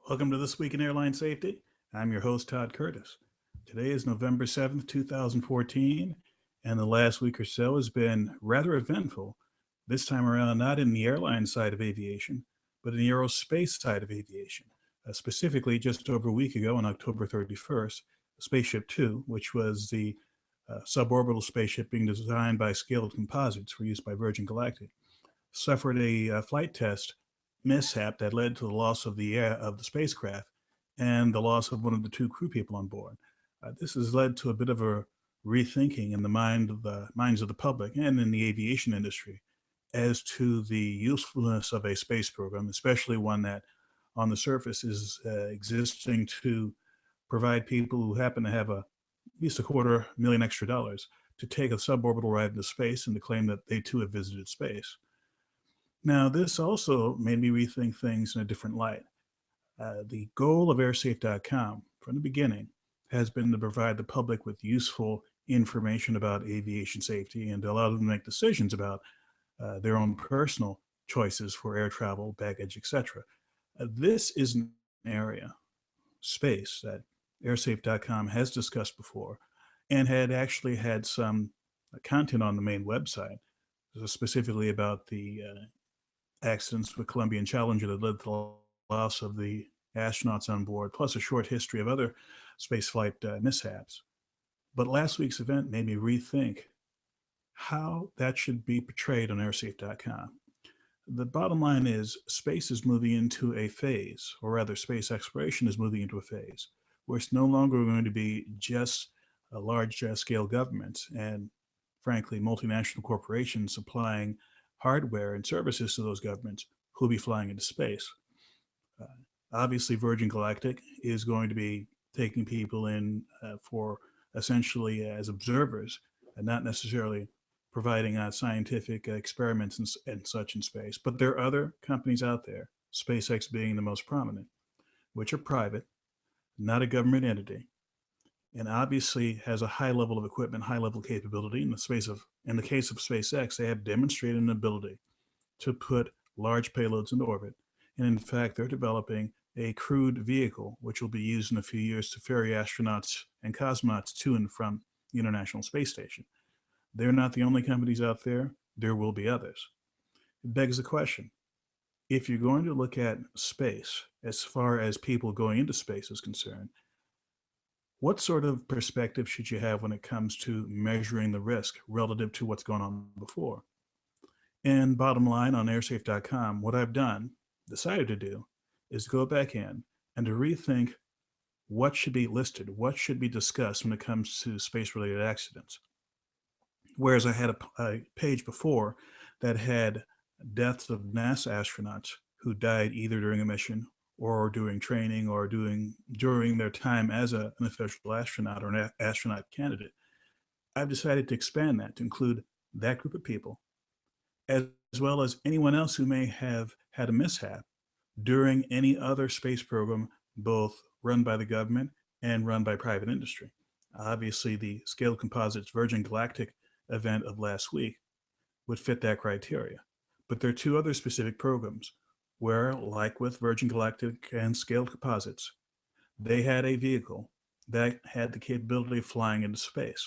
Welcome to This Week in Airline Safety. I'm your host, Todd Curtis. Today is November 7th, 2014, and the last week or so has been rather eventful. This time around, not in the airline side of aviation, but in the aerospace side of aviation. Specifically, just over a week ago on October 31st, Spaceship Two, which was the suborbital spaceship being designed by Scaled Composites for use by Virgin Galactic, suffered a flight test mishap that led to the loss of the spacecraft and the loss of one of the two crew people on board. This has led to a bit of a rethinking in the minds of the public and in the aviation industry as to the usefulness of a space program, especially one that on the surface is existing to provide people who happen to have at least $250,000 extra dollars to take a suborbital ride into space and to claim that they too have visited space. Now, this also made me rethink things in a different light. The goal of airsafe.com from the beginning has been to provide the public with useful information about aviation safety and to allow them to make decisions about their own personal choices for air travel, baggage, etc. This is an area, space, that airsafe.com has discussed before and had actually had some content on the main website, specifically about the accidents with Columbian Challenger that led to the loss of the astronauts on board, plus a short history of other spaceflight mishaps. But last week's event made me rethink how that should be portrayed on airsafe.com. The bottom line is space is moving into a phase, or rather space exploration is moving into a phase, where it's no longer going to be just a large scale governments and frankly multinational corporations supplying hardware and services to those governments who'll be flying into space. Uh, Obviously, Virgin Galactic is going to be taking people in for essentially as observers and not necessarily providing scientific experiments and such in space. But there are other companies out there, SpaceX being the most prominent, which are private, not a government entity, and obviously has a high level of equipment, high level capability. In the case of SpaceX, they have demonstrated an ability to put large payloads into orbit. And in fact, they're developing a crewed vehicle, which will be used in a few years to ferry astronauts and cosmonauts to and from the International Space Station. They're not the only companies out there. There will be others. It begs the question, if you're going to look at space as far as people going into space is concerned, what sort of perspective should you have when it comes to measuring the risk relative to what's gone on before? And bottom line on airsafe.com, what I've decided to do, is go back in and to rethink what should be listed, what should be discussed when it comes to space-related accidents. Whereas I had a page before that had deaths of NASA astronauts who died either during a mission or during training or during their time as an official astronaut or an astronaut candidate, I've decided to expand that to include that group of people, as well as anyone else who may have had a mishap during any other space program, both run by the government and run by private industry. Obviously, the Scaled Composites Virgin Galactic event of last week would fit that criteria. But there are two other specific programs where, like with Virgin Galactic and Scaled Composites, they had a vehicle that had the capability of flying into space.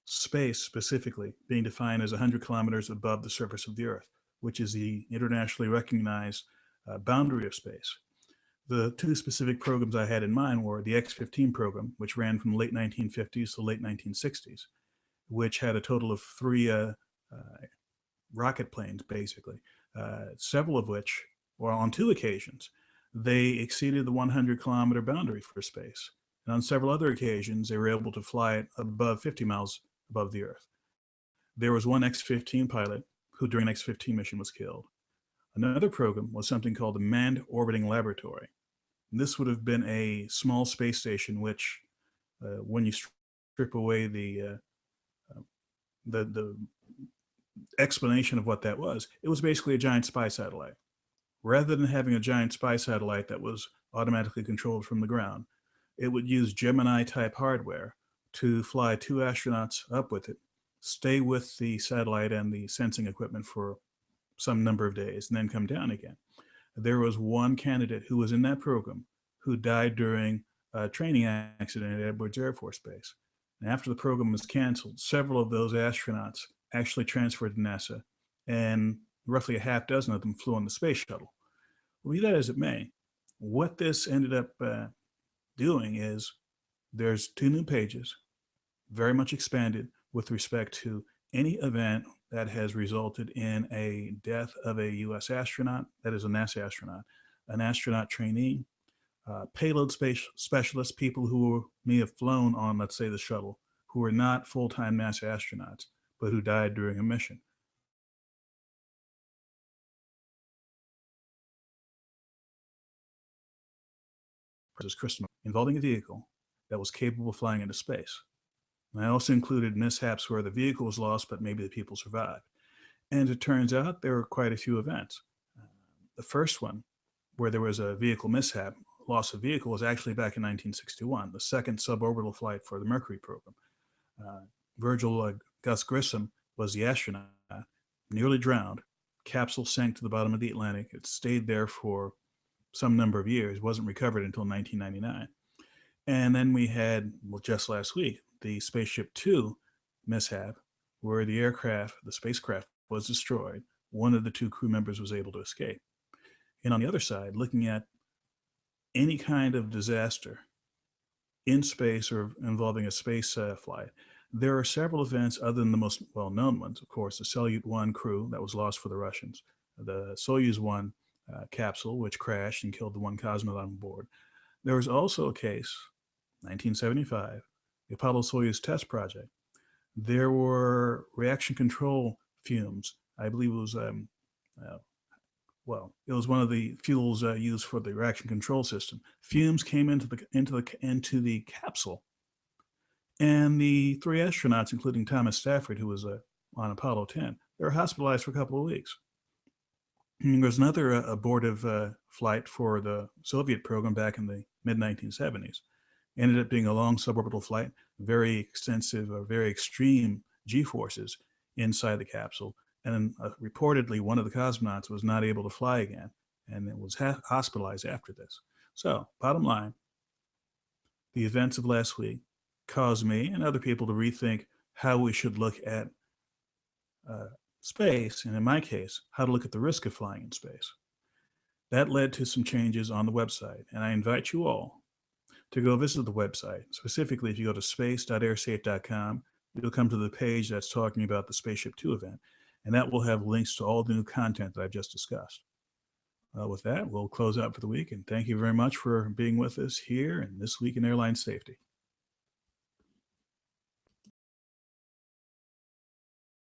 Space, specifically, being defined as 100 kilometers above the surface of the Earth, which is the internationally recognized boundary of space. The two specific programs I had in mind were the X-15 program, which ran from the late 1950s to the late 1960s, which had a total of three rocket planes, basically, several of which, or on two occasions, they exceeded the 100-kilometer boundary for space. And on several other occasions, they were able to fly it above 50 miles above the Earth. There was one X-15 pilot who during an X-15 mission was killed. Another program was something called the Manned Orbiting Laboratory. And this would have been a small space station which, when you strip away the explanation of what that was, it was basically a giant spy satellite. Rather than having a giant spy satellite that was automatically controlled from the ground, it would use Gemini-type hardware to fly two astronauts up with it, stay with the satellite and the sensing equipment for some number of days, and then come down again. There was one candidate who was in that program who died during a training accident at Edwards Air Force Base. And after the program was canceled, several of those astronauts actually transferred to NASA, and roughly a half dozen of them flew on the space shuttle. Well, be that as it may, what this ended up doing is there's two new pages, very much expanded with respect to any event that has resulted in a death of a U.S. astronaut, that is a NASA astronaut, an astronaut trainee, payload space specialists, people who may have flown on, let's say, the shuttle, who are not full-time NASA astronauts, but who died during a mission. Involving a vehicle that was capable of flying into space. And I also included mishaps where the vehicle was lost, but maybe the people survived. And it turns out there were quite a few events. The first one, where there was a vehicle mishap, loss of vehicle, was actually back in 1961, the second suborbital flight for the Mercury program. Virgil Gus Grissom was the astronaut, nearly drowned. Capsule sank to the bottom of the Atlantic. It stayed there for some number of years, wasn't recovered until 1999. And then we had, well, just last week, the Spaceship Two mishap, where the spacecraft was destroyed. One of the two crew members was able to escape. And on the other side, looking at any kind of disaster in space or involving a space flight, there are several events other than the most well-known ones. Of course, the Salyut 1 crew that was lost for the Russians, the Soyuz 1 capsule, which crashed and killed the one cosmonaut on board. There was also a case, 1975, the Apollo-Soyuz test project. There were reaction control fumes. I believe it was, it was one of the fuels used for the reaction control system. Fumes came into the capsule, and the three astronauts, including Thomas Stafford, who was on Apollo 10, they were hospitalized for a couple of weeks. And there was another abortive flight for the Soviet program back in the mid-1970s. Ended up being a long suborbital flight, very extensive, very extreme G-forces inside the capsule. And reportedly, one of the cosmonauts was not able to fly again, and it was hospitalized after this. So, bottom line, the events of last week caused me and other people to rethink how we should look at space, and in my case, how to look at the risk of flying in space. That led to some changes on the website, and I invite you all to go visit the website. Specifically, if you go to space.airsafe.com, you'll come to the page that's talking about the Spaceship Two event, and that will have links to all the new content that I've just discussed. With that, we'll close out for the week, and thank you very much for being with us here and This Week in Airline Safety.